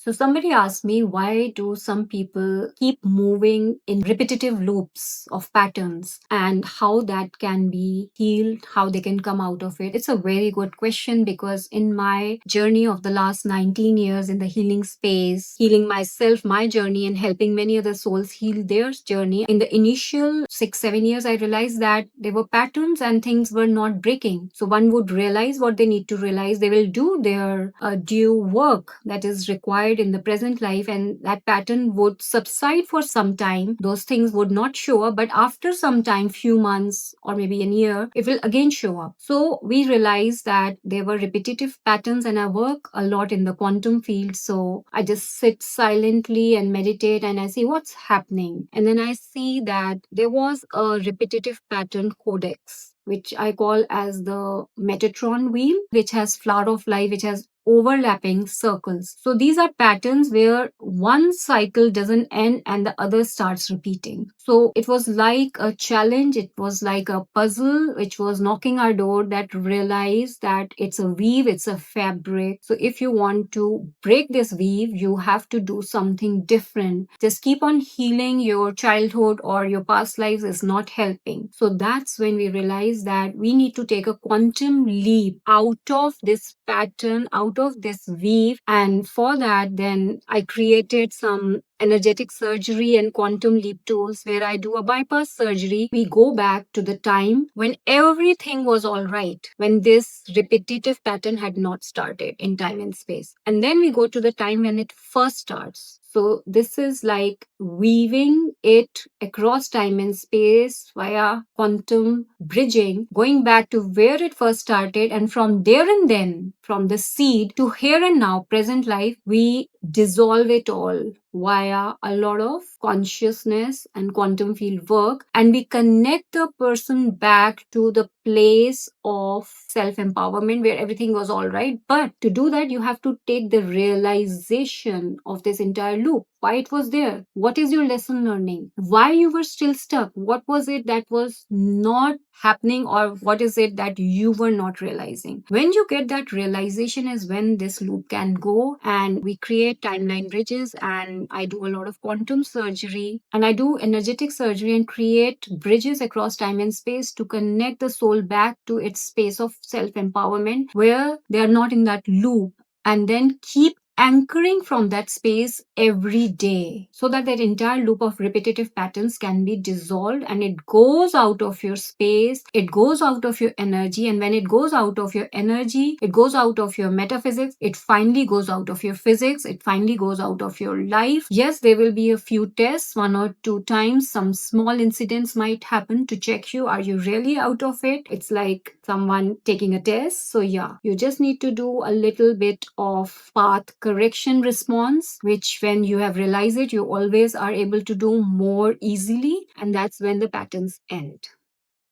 So somebody asked me, why do some people keep moving in repetitive loops of patterns and how that can be healed, how they can come out of it? It's a very good question, because in my journey of the last 19 years in the healing space, healing myself, my journey, and helping many other souls heal their journey, in the initial 6-7 years, I realized that there were patterns and things were not breaking. So one would realize what they need to realize. They will do their due work that is required in the present life, and that pattern would subside for some time. Those things would not show up, but after some time, few months or maybe a year, it will again show up. So we realized that there were repetitive patterns, and I work a lot in the quantum field. So I just sit silently and meditate, and I see what's happening. And then I see that there was a repetitive pattern codex, which I call as the Metatron wheel, which has flower of life, which has overlapping circles. So these are patterns where one cycle doesn't end and the other starts repeating. So it was like a challenge, it was like a puzzle which was knocking our door, that realized that it's a weave, it's a fabric. So if you want to break this weave, you have to do something different. Just keep on healing your childhood or your past lives is not helping. So that's when we realized that we need to take a quantum leap out of this pattern, out of this weave. And for that, then I created some energetic surgery and quantum leap tools where I do a bypass surgery. We go back to the time when everything was all right, when this repetitive pattern had not started in time and space. And then we go to the time when it first starts. So this is like weaving it across time and space via quantum bridging, going back to where it first started. And from there and then, from the seed to here and now, present life, we dissolve it all via a lot of consciousness and quantum field work, and we connect the person back to the place of self-empowerment where everything was all right. But to do that, you have to take the realization of this entire loop, why it was there, what is your lesson learning, why you were still stuck, what was it that was not happening, or what is it that you were not realizing. When you get that realization is when this loop can go, and we create timeline bridges, and I do a lot of quantum surgery, and I do energetic surgery and create bridges across time and space to connect the soul back to its space of self-empowerment where they are not in that loop, and then keep anchoring from that space every day, so that that entire loop of repetitive patterns can be dissolved, and it goes out of your space, it goes out of your energy. And when it goes out of your energy, it goes out of your metaphysics, it finally goes out of your physics, it finally goes out of your life. Yes, there will be a few tests, 1 or 2 times, some small incidents might happen to check you, are you really out of it? It's like someone taking a test. So yeah, you just need to do a little bit of path correction response, which when you have realized it, you always are able to do more easily, and that's when the patterns end.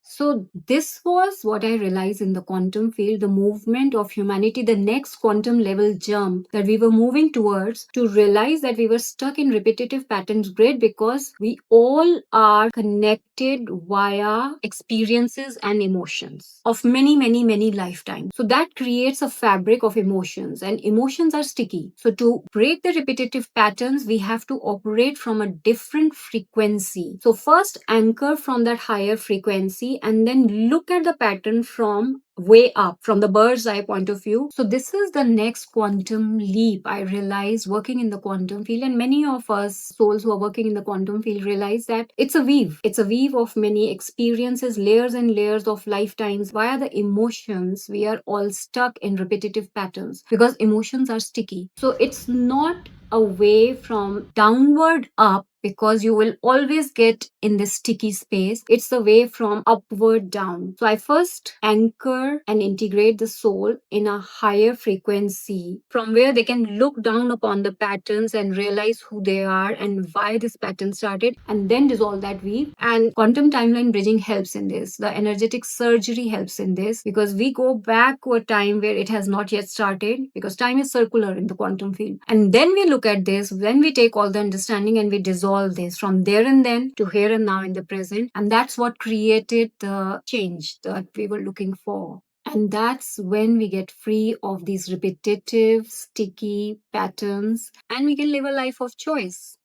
So this was what I realized in the quantum field, the movement of humanity, the next quantum level jump that we were moving towards, to realize that we were stuck in repetitive patterns grid, because we all are connected via experiences and emotions of many, many, many lifetimes. So that creates a fabric of emotions, and emotions are sticky. So to break the repetitive patterns, we have to operate from a different frequency. So first anchor from that higher frequency, and then look at the pattern from way up, from the bird's eye point of view. So this is the next quantum leap I realized working in the quantum field, and many of us souls who are working in the quantum field realize that it's a weave. It's a weave of many experiences, layers and layers of lifetimes. Via the emotions, we are all stuck in repetitive patterns because emotions are sticky. So it's not a way from downward up, because you will always get in this sticky space. It's the way from upward down. So I first anchor and integrate the soul in a higher frequency, from where they can look down upon the patterns and realize who they are and why this pattern started, and then dissolve that weave. And quantum timeline bridging helps in this. The energetic surgery helps in this, because we go back to a time where it has not yet started, because time is circular in the quantum field. And then we look at this, then we take all the understanding and we dissolve this from there and then to here and now in the present. And that's what created the change that we were looking for. And that's when we get free of these repetitive, sticky patterns and we can live a life of choice.